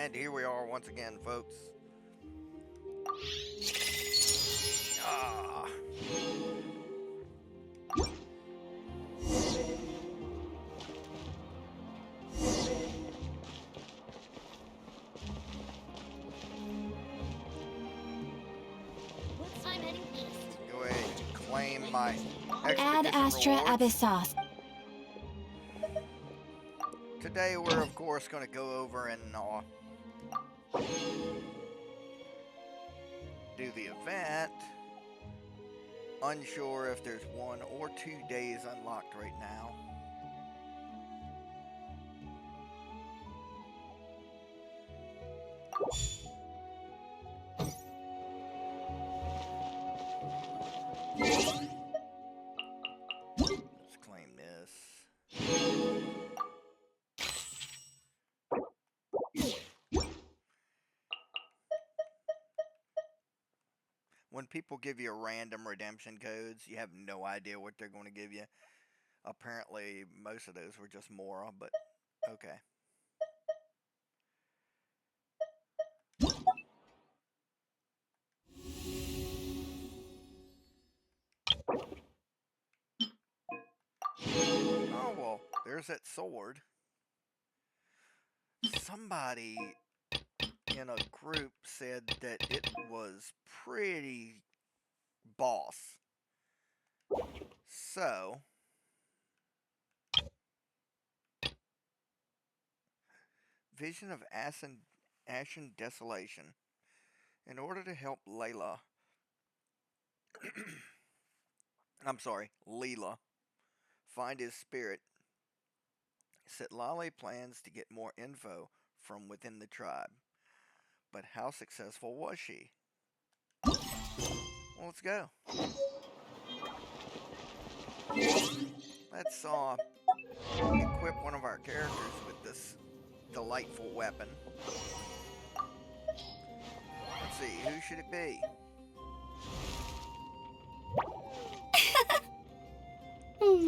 And here we are once again, folks. Ah. I'm heading east. Go ahead and claim my Add expedition Astra rewards. Abyss sauce. Today we're of course going to go over and do the event. Unsure if there's 1 or 2 days unlocked right now. Let's claim this. When people give you random redemption codes, you have no idea what they're going to give you. Apparently, most of those were just Mora, but okay. Oh, well, there's that sword. Somebody in a group said that it was pretty boss. So, Vision of Ashen Desolation. In order to help Layla, Leela, find his spirit, Sitlali plans to get more info from within the tribe. But how successful was she? Well, let's go. Let's equip one of our characters with this delightful weapon. Let's see, who should it be?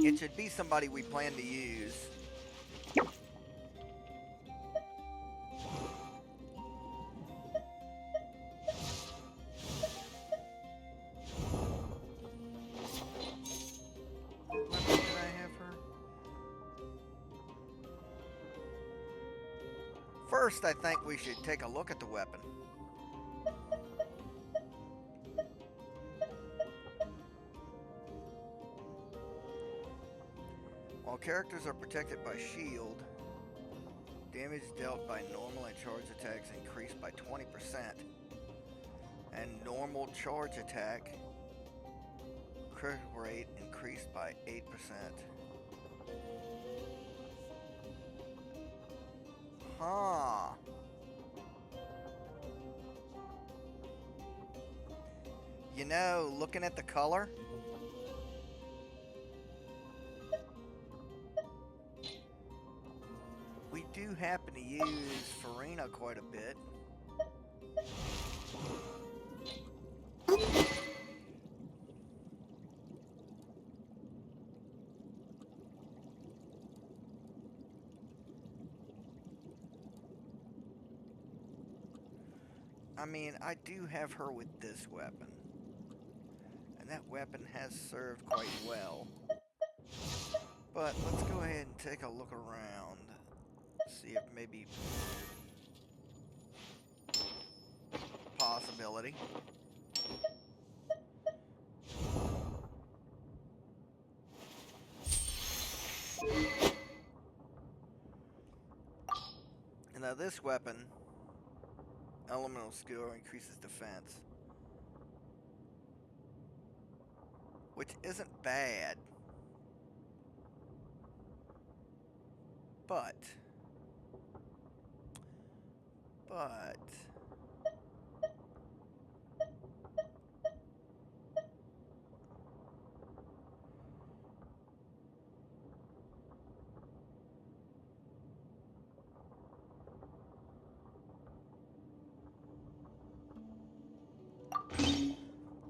It should be somebody we plan to use. What weapon did I have her? First, I think we should take a look at the weapon. While characters are protected by shield, damage dealt by normal and charge attacks increased by 20%, and normal charge attack crit rate increased by 8%. Huh. You know, looking at the color, we do happen to use Farina quite a bit. I mean, I do have her with this weapon. And that weapon has served quite well. But let's go ahead and take a look around. See if maybe possibility. And now this weapon, elemental skill, increases defense, which isn't bad, but let's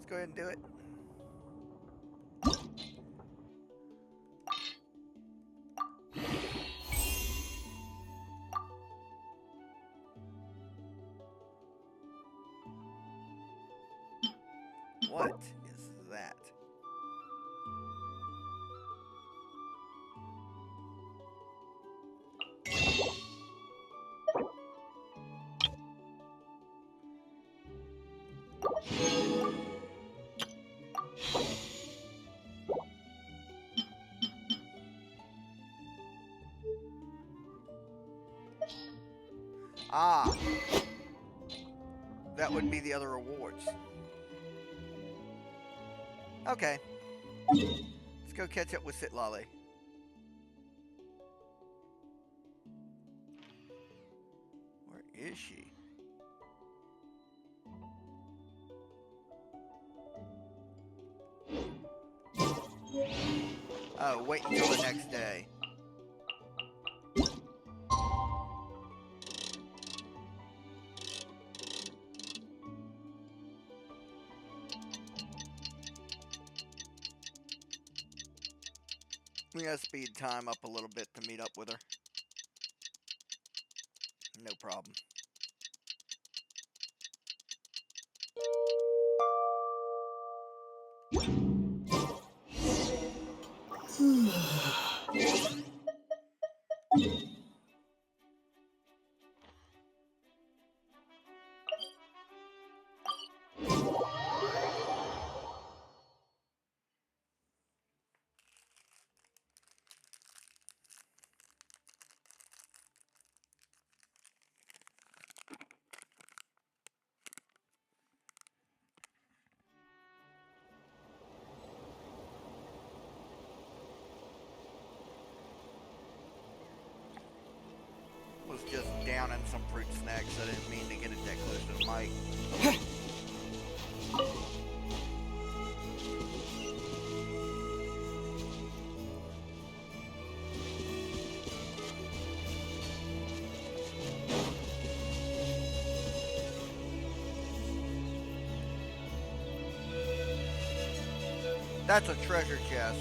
go ahead and do it. What is that? Ah, that would be the other rewards. Okay, let's go catch up with Sitlali. Where is she? Oh, wait until the next day. We gotta speed time up a little bit to meet up with her. No problem. Was just down in some fruit snacks. I didn't mean to get it that close to the mic. That's a treasure chest.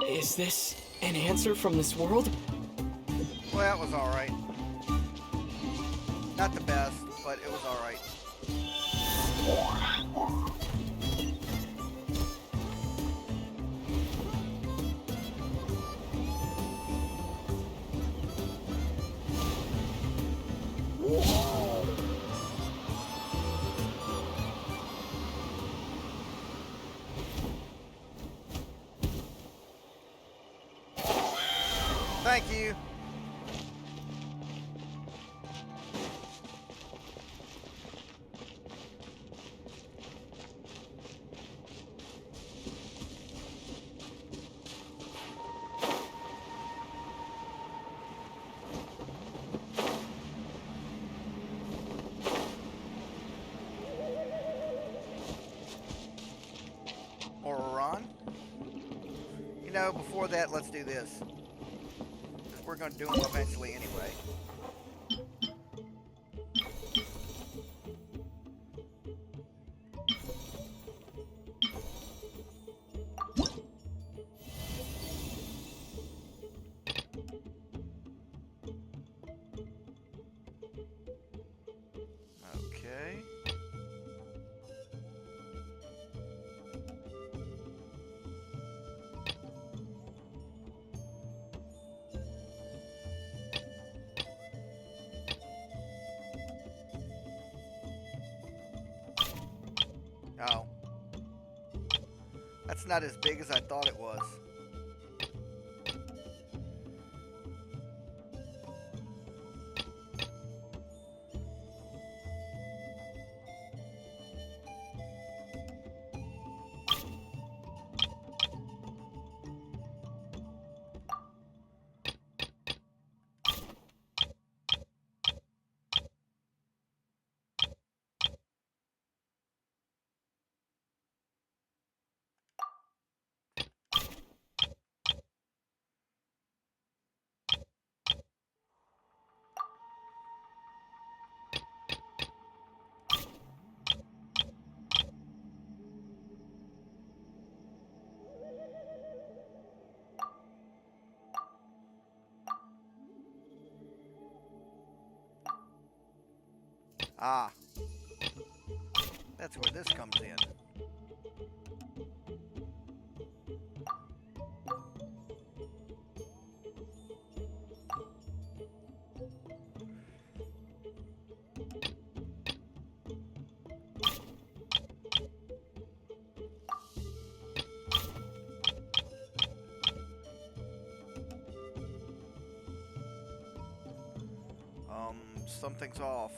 Is this an answer from this world? Well, that was alright. Not the best, but it was alright. Thank you. You know, before that, let's do this. 'Cause we're going to do them eventually anyway. Okay. Oh. That's not as big as I thought it was. Ah. That's where this comes in. Something's off.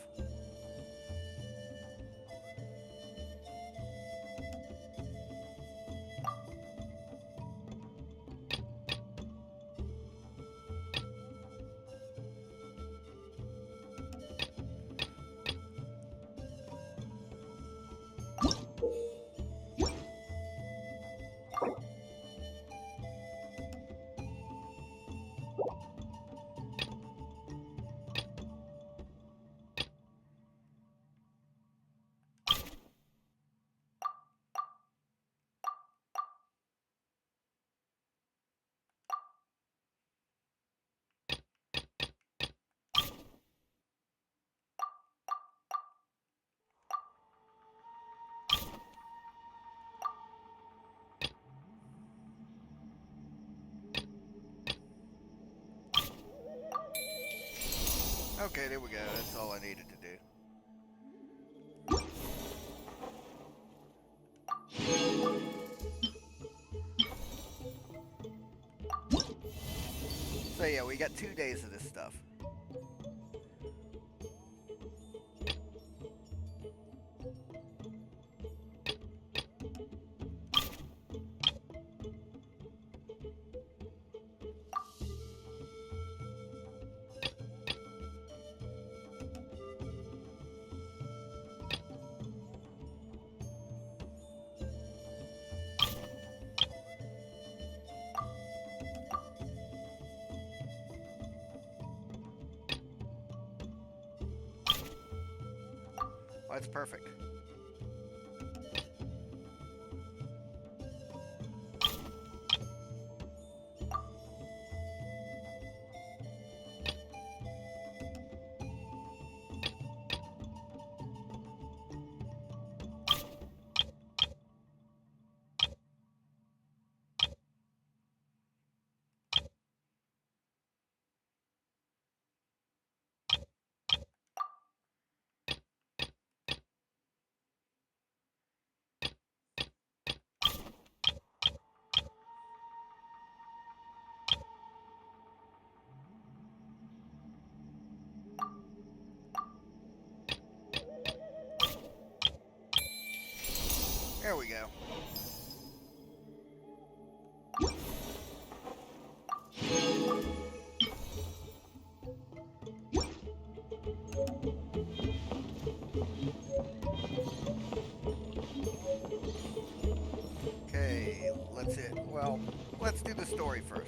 Okay, there we go. That's all I needed to do. So yeah, we got 2 days of this stuff. Oh, that's perfect. There we go. Okay, let's it. Well, let's do the story first.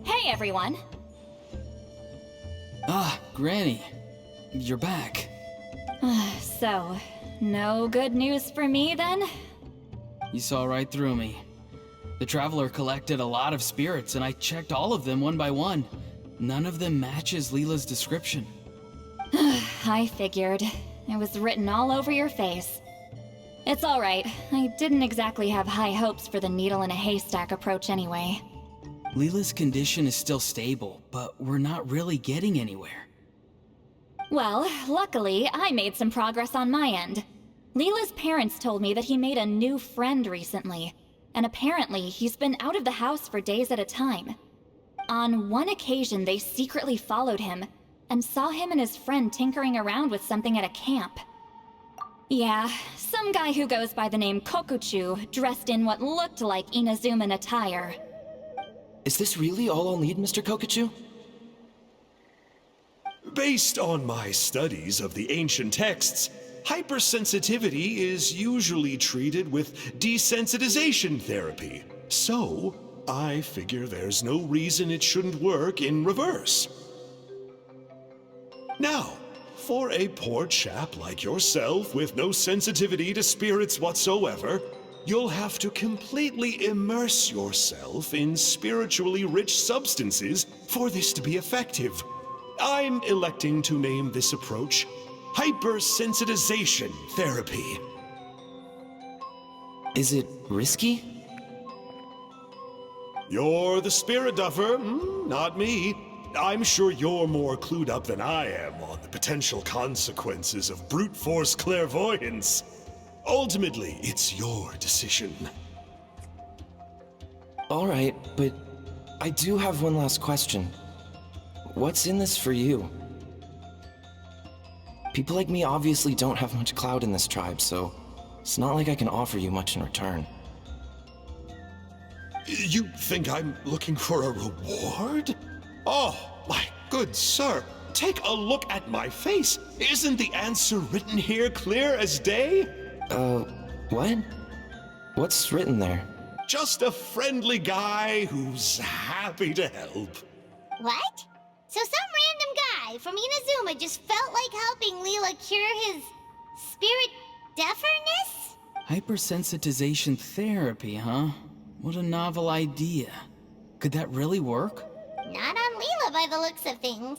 Hey, everyone. Ah, Granny. You're back. So, no good news for me then? You saw right through me. The Traveler collected a lot of spirits, and I checked all of them one by one. None of them matches Leela's description. I figured. It was written all over your face. It's alright. I didn't exactly have high hopes for the needle in a haystack approach anyway. Leela's condition is still stable, but we're not really getting anywhere. Well, luckily, I made some progress on my end. Leela's parents told me that he made a new friend recently, and apparently he's been out of the house for days at a time. On one occasion, they secretly followed him, and saw him and his friend tinkering around with something at a camp. Yeah, some guy who goes by the name Kokuchu, dressed in what looked like Inazuman attire. Is this really all I'll need, Mr. Kokuchu? Based on my studies of the ancient texts, hypersensitivity is usually treated with desensitization therapy. So, I figure there's no reason it shouldn't work in reverse. Now, for a poor chap like yourself with no sensitivity to spirits whatsoever, you'll have to completely immerse yourself in spiritually rich substances for this to be effective. I'm electing to name this approach hypersensitization therapy. Is it risky? You're the spirit duffer, not me. I'm sure you're more clued up than I am on the potential consequences of brute force clairvoyance. Ultimately, it's your decision. All right, but I do have one last question. What's in this for you? People like me obviously don't have much clout in this tribe, so it's not like I can offer you much in return. You think I'm looking for a reward? Oh, my good sir, take a look at my face. Isn't the answer written here clear as day? What? What's written there? Just a friendly guy who's happy to help. What? So some random guy from Inazuma just felt like helping Leela cure his spirit deaferness? Hypersensitization therapy, huh? What a novel idea. Could that really work? Not on Leela by the looks of things.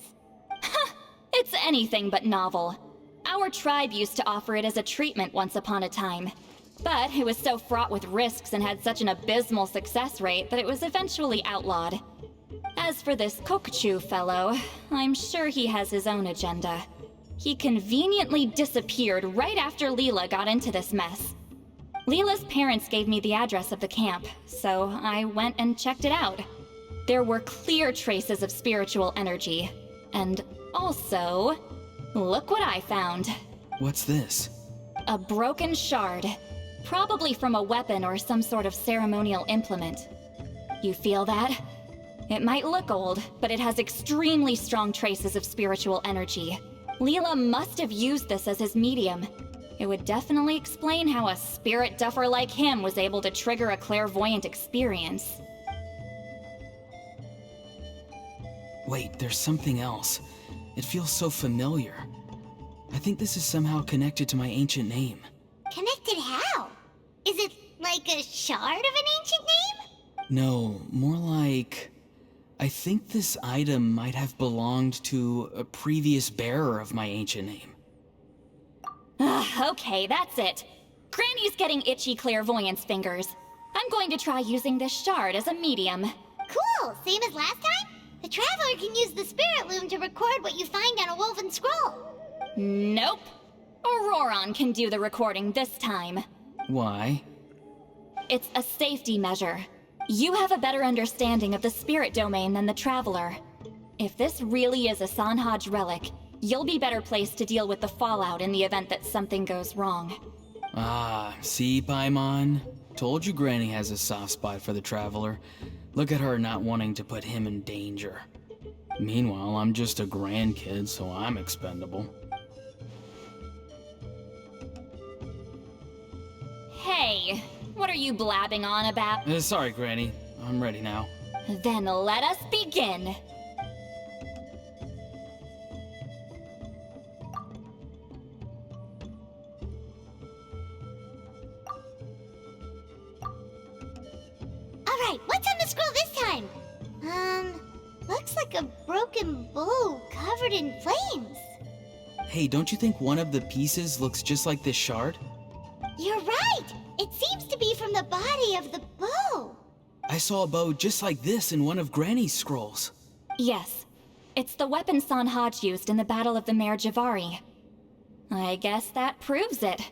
It's anything but novel. Our tribe used to offer it as a treatment once upon a time. But it was so fraught with risks and had such an abysmal success rate that it was eventually outlawed. As for this Kokuchu fellow, I'm sure he has his own agenda. He conveniently disappeared right after Leela got into this mess. Leela's parents gave me the address of the camp, so I went and checked it out. There were clear traces of spiritual energy. And also, look what I found. What's this? A broken shard. Probably from a weapon or some sort of ceremonial implement. You feel that? It might look old, but it has extremely strong traces of spiritual energy. Leela must have used this as his medium. It would definitely explain how a spirit duffer like him was able to trigger a clairvoyant experience. Wait, there's something else. It feels so familiar. I think this is somehow connected to my ancient name. Connected how? Is it like a shard of an ancient name? No, more like... I think this item might have belonged to a previous bearer of my ancient name. Okay, that's it. Granny's getting itchy clairvoyance fingers. I'm going to try using this shard as a medium. Cool, same as last time? The Traveler can use the Spirit Loom to record what you find on a woven scroll. Nope. Auroron can do the recording this time. Why? It's a safety measure. You have a better understanding of the spirit domain than the Traveler. If this really is a Sanhaj relic, you'll be better placed to deal with the fallout in the event that something goes wrong. Ah, see, Paimon? Told you Granny has a soft spot for the Traveler. Look at her not wanting to put him in danger. Meanwhile, I'm just a grandkid, so I'm expendable. Hey, what are you blabbing on about? Sorry, Granny. I'm ready now. Then let us begin. Alright, what's on the scroll this time? Looks like a broken bow covered in flames. Hey, don't you think one of the pieces looks just like this shard? You're right! It seems to be from the body of the bow. I saw a bow just like this in one of Granny's scrolls. Yes, it's the weapon Sanhaj used in the Battle of the Mare Javari. I guess that proves it.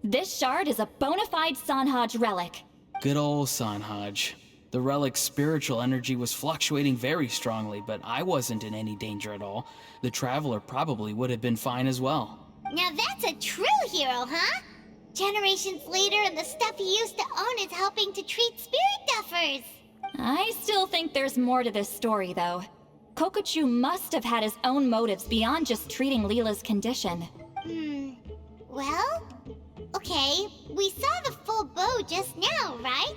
This shard is a bona fide Sanhaj relic. Good old Sanhaj. The relic's spiritual energy was fluctuating very strongly, but I wasn't in any danger at all. The Traveler probably would have been fine as well. Now that's a true hero, huh? Generations later and the stuff he used to own is helping to treat spirit duffers. I still think there's more to this story, though. Kokochu must have had his own motives beyond just treating Leela's condition. Well? Okay, we saw the full bow just now, right?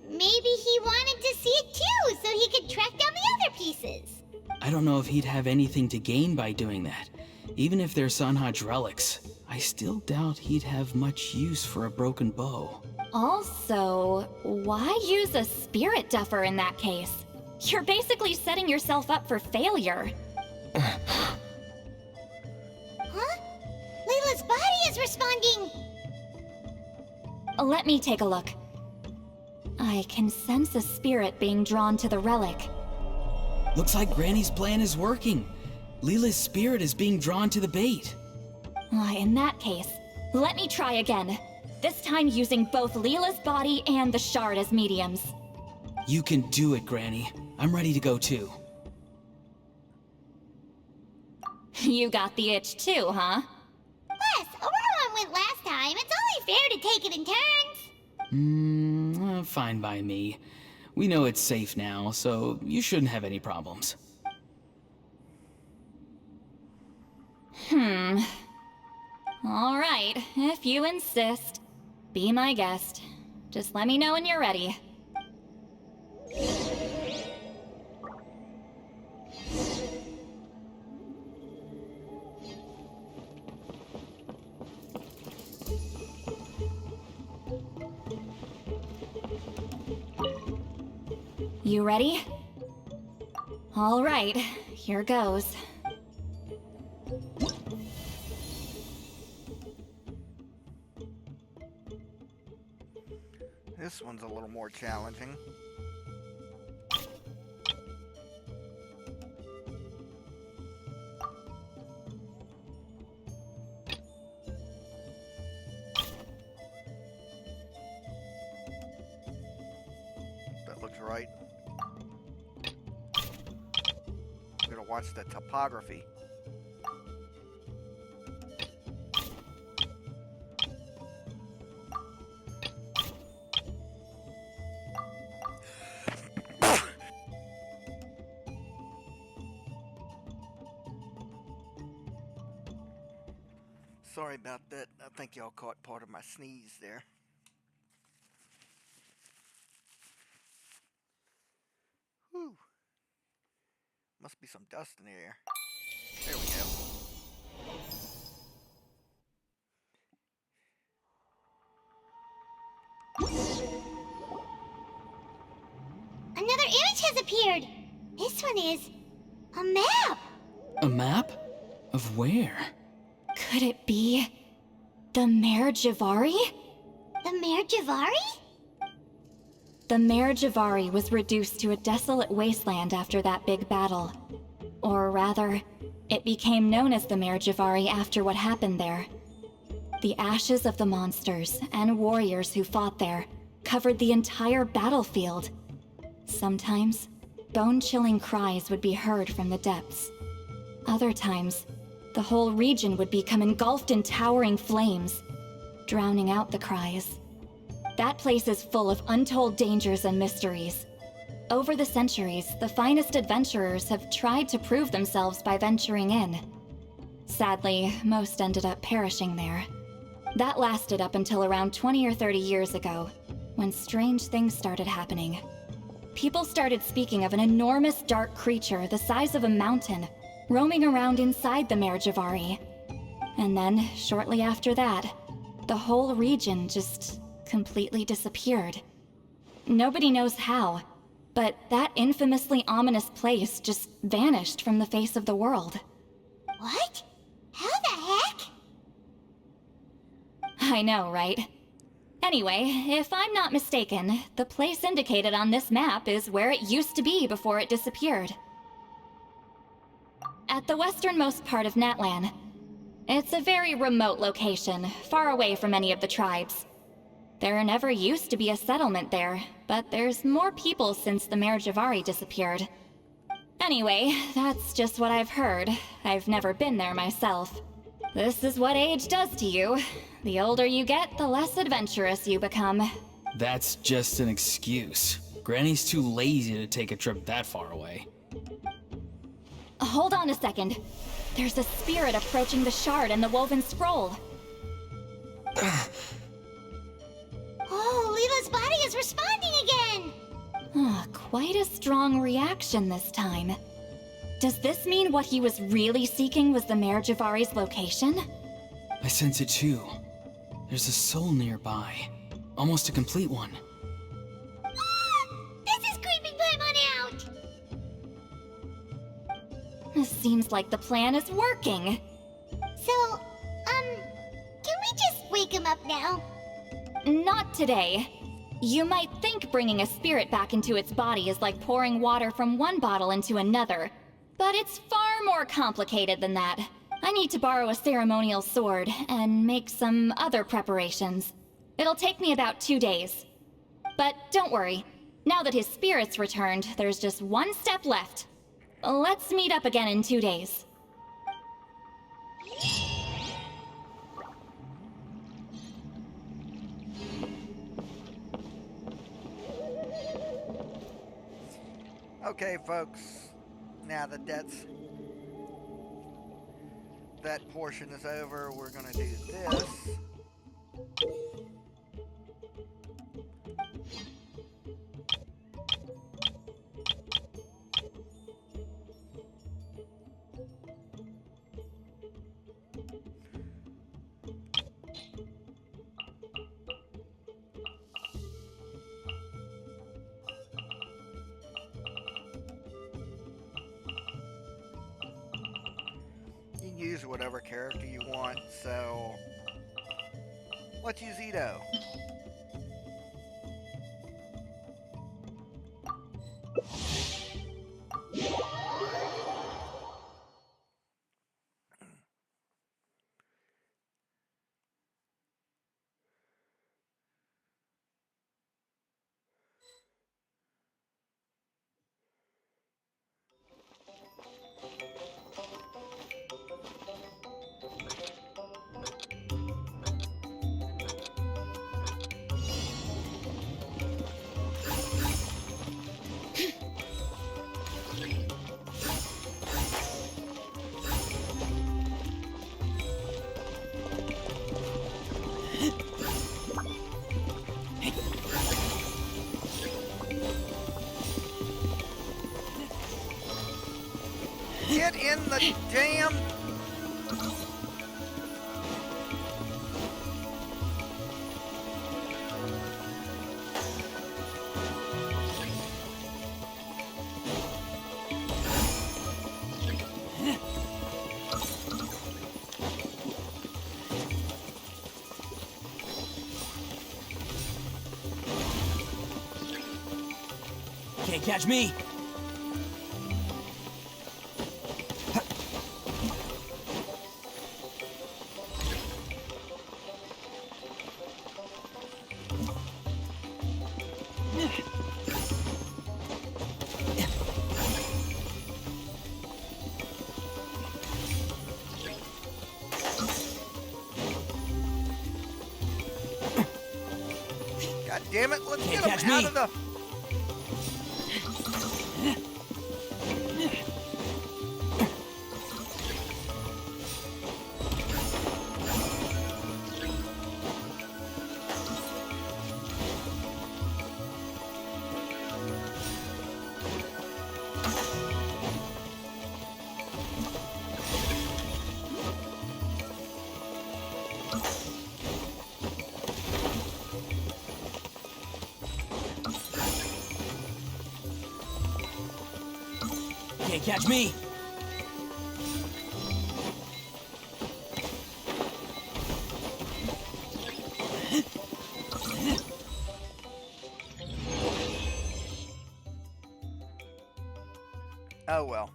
Maybe he wanted to see it too, so he could track down the other pieces. I don't know if he'd have anything to gain by doing that. Even if they're Sanhaj relics, I still doubt he'd have much use for a broken bow. Also, why use a spirit duffer in that case? You're basically setting yourself up for failure. Huh? Layla's body is responding! Let me take a look. I can sense a spirit being drawn to the relic. Looks like Granny's plan is working. Leela's spirit is being drawn to the bait. In that case, let me try again. This time using both Leela's body and the shard as mediums. You can do it, Granny. I'm ready to go too. You got the itch too, huh? Plus, Auroran went last time. It's only fair to take it in turns. Fine by me. We know it's safe now, so you shouldn't have any problems. All right, if you insist. Be my guest. Just let me know when you're ready. You ready? All right, here goes. This one's a little more challenging. That looks right. I'm gonna watch the topography. Sorry about that. I think y'all caught part of my sneeze there. Whew. Must be some dust in the air. There we go. Another image has appeared. This one is a map. A map? Of where? Could it be the Mare Javari? The Mare Javari? The Mare Javari was reduced to a desolate wasteland after that big battle. Or rather, it became known as the Mare Javari after what happened there. The ashes of the monsters and warriors who fought there covered the entire battlefield. Sometimes, bone-chilling cries would be heard from the depths. Other times, the whole region would become engulfed in towering flames, drowning out the cries. That place is full of untold dangers and mysteries. Over the centuries, the finest adventurers have tried to prove themselves by venturing in. Sadly, most ended up perishing there. That lasted up until around 20 or 30 years ago, when strange things started happening. People started speaking of an enormous dark creature the size of a mountain, roaming around inside the Mare Javari. And then, shortly after that, the whole region just completely disappeared. Nobody knows how, but that infamously ominous place just vanished from the face of the world. What? How the heck? I know, right? Anyway, if I'm not mistaken, the place indicated on this map is where it used to be before it disappeared. At the westernmost part of Natlan. It's a very remote location, far away from any of the tribes. There never used to be a settlement there, but there's more people since the Mare Javari disappeared. Anyway, that's just what I've heard. I've never been there myself. This is what age does to you. The older you get, the less adventurous you become. That's just an excuse. Granny's too lazy to take a trip that far away. Hold on a second. There's a spirit approaching the shard and the woven scroll. Oh, Leela's body is responding again! Quite a strong reaction this time. Does this mean what he was really seeking was the Mare Javari's location? I sense it too. There's a soul nearby. Almost a complete one. This is creeping Paimon out! It seems like the plan is working. So, can we just wake him up now? Not today. You might think bringing a spirit back into its body is like pouring water from one bottle into another, but it's far more complicated than that. I need to borrow a ceremonial sword and make some other preparations. It'll take me about 2 days. But don't worry. Now that his spirit's returned, there's just one step left. Let's meet up again in 2 days. Okay, folks. Now that that portion is over, we're gonna do this. You can use whatever character you want, so let's use Ito. Get in the damn... Can't catch me. God damn it, let's Can't get catch him out me. of the... Can't catch me! Oh well.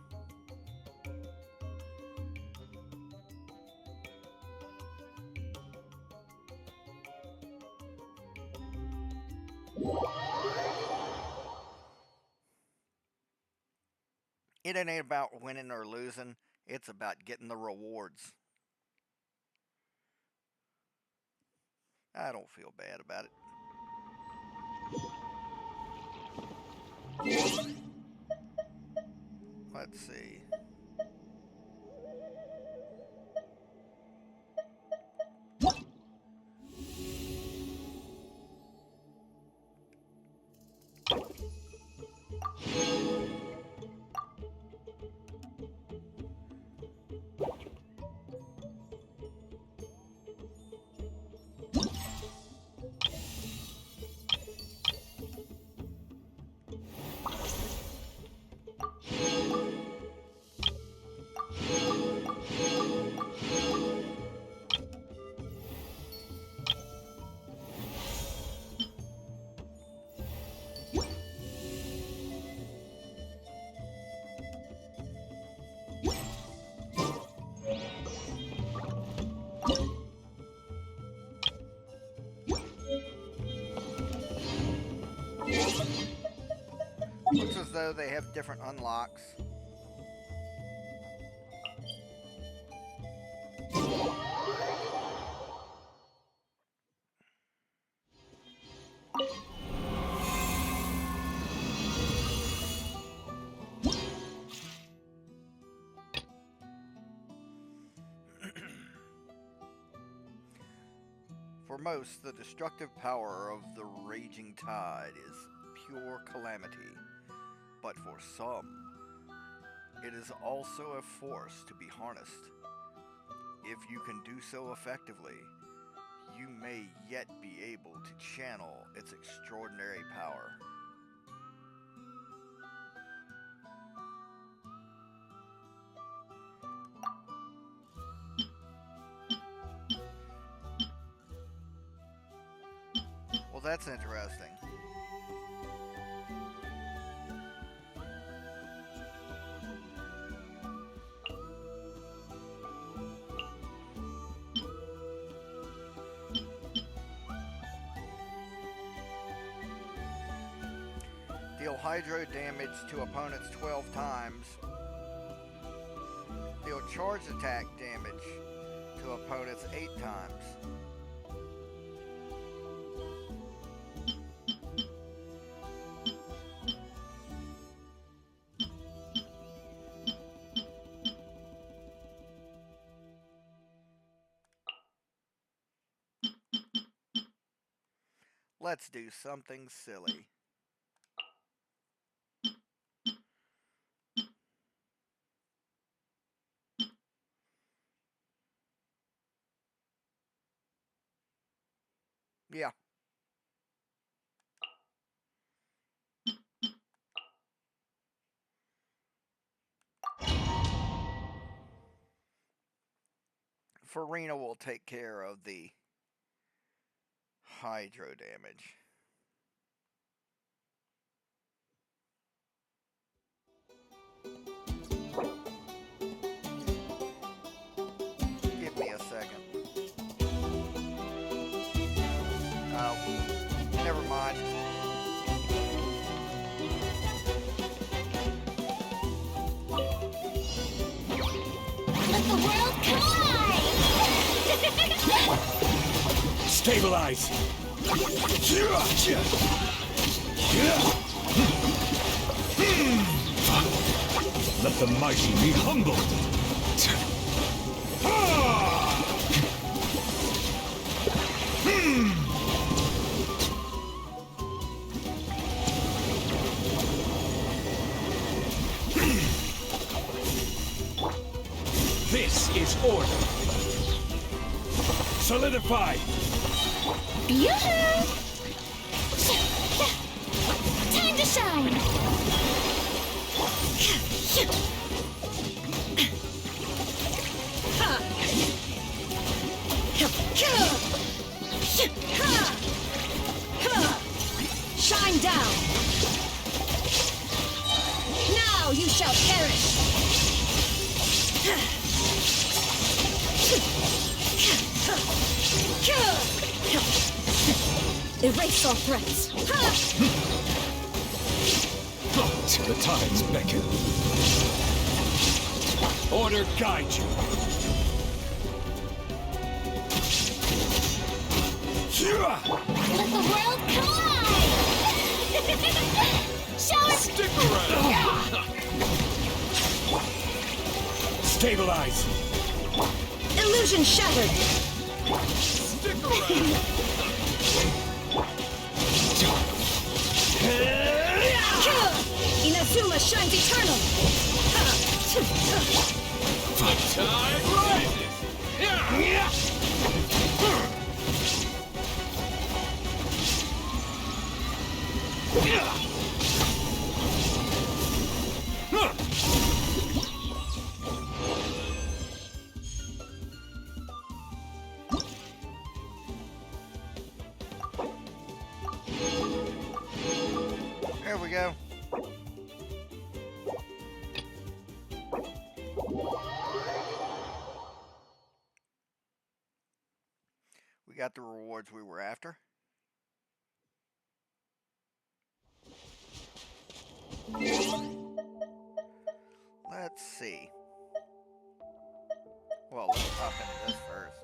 It ain't about winning or losing, it's about getting the rewards. I don't feel bad about it. Let's see. Looks as though they have different unlocks. For most, the destructive power of the raging tide is pure calamity. But for some, it is also a force to be harnessed. If you can do so effectively, you may yet be able to channel its extraordinary power. Well, that's interesting. Deal hydro damage to opponents 12 times. Deal charge attack damage to opponents 8 times. Let's do something silly. Yeah. Farina will take care of the hydro damage. Give me a second. Oh, never mind. Let the world collide! Stabilize! Let the mighty be humbled! This is order! Solidify! Yoo-hoo! Time to shine! Shine down! Now you shall perish! Erase all threats! The tides beckon. Order guide you. Let the world collide! Shower! Stick around! Stabilize! Illusion shattered! Stick around! Inazuma shines eternal! Tide rises! There we go. We got the rewards we were after. Let's see. Well, let's hop into this first.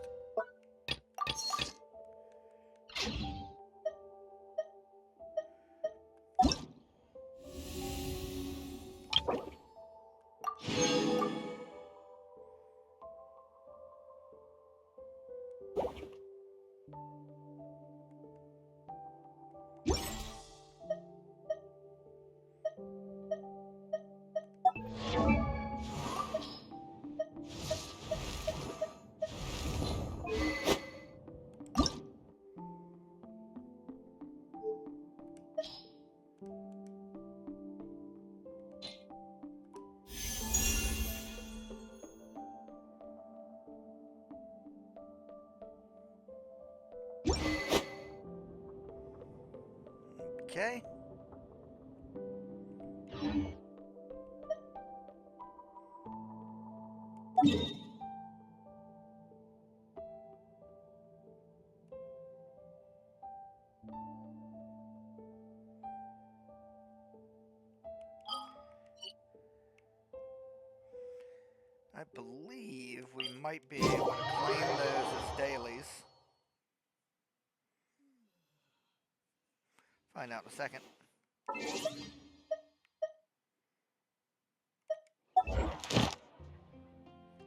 Okay. I believe we might be able to claim those as dailies. Find out in a second.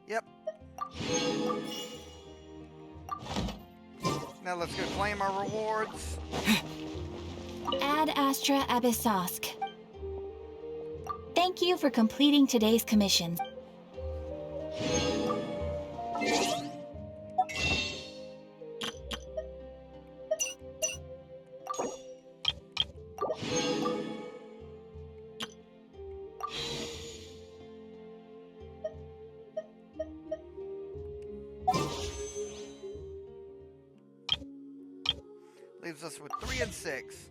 Yep. Now let's go claim our rewards. Ad Astra Abyssosk. Thank you for completing today's commission. Leaves us with 3 and 6.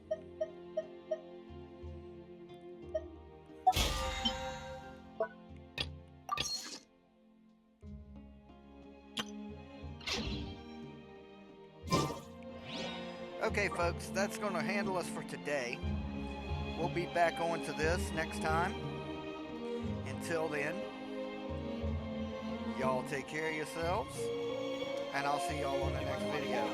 Okay, folks, that's going to handle us for today. We'll be back on to this next time. Until then, y'all take care of yourselves, and I'll see y'all on the next video.